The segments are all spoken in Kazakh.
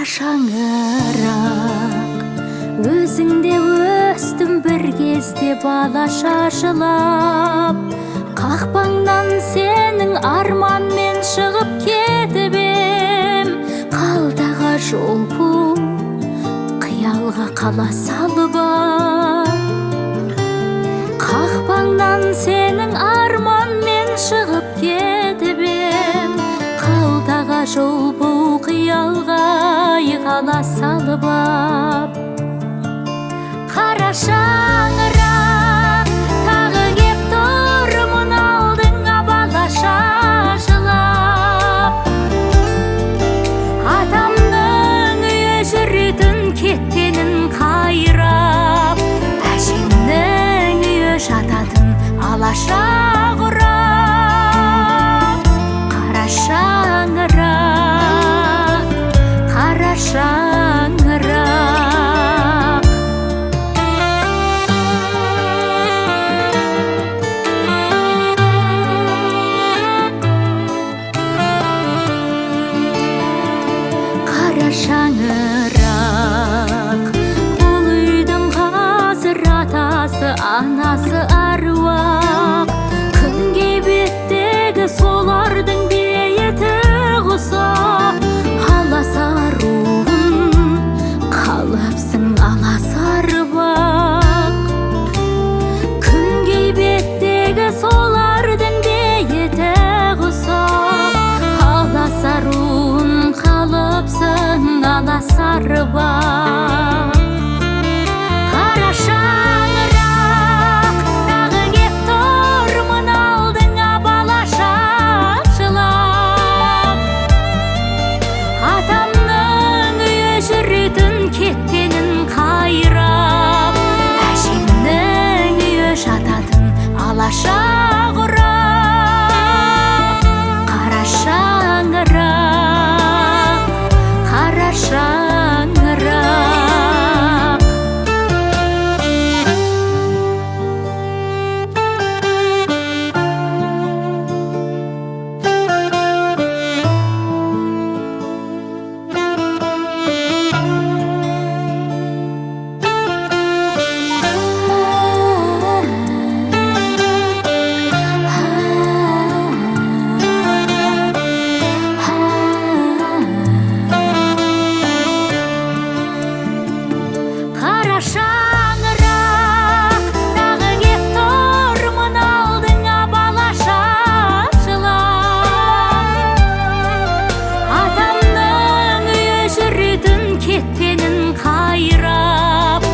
шаңырақ өзіңде өстім бір кезде балаша жылап, қақпаңнан сенің арманмен шығып кетіп ем. Қалдағы жол бұл қиялға қала салып қақпаңнан сенің арманмен шығып кетіп ем. Қалдағы жол бұл қиялға қала салып қара шаңырақ тағы кеп тұрмын алдыңа балаша жылап. Атамның үйі жүретін кеткенін қайрап, әжемнің үйі жататын алаша құрап. Қара шаңырақ, қара шаңырақ. Қара шаңырақ, бұл үйдің қазір атасы анасы аруақ. Күнге беттегі солардың бейіті құсап, аласаруын қалыпсың аласарбақ. Күнге беттегі солардың бейіті құсап, аласаруын қалыпсың аласарбақ. Қара шаңырақ тағы кеп тұрмын алдыңа балаша жылап. Атамның үйі жүретін кеткенін қайрап, әжемнің үйі жататын алаша құрап. Қара шаңырақ, қара шаңырақ. Қара шаңырақ тағы кеп тұрмын алдыңа балаша жылап. Атамның үйі жүретін кеткенін қайрап,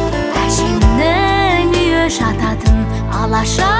әжемнің үйі жататын алаша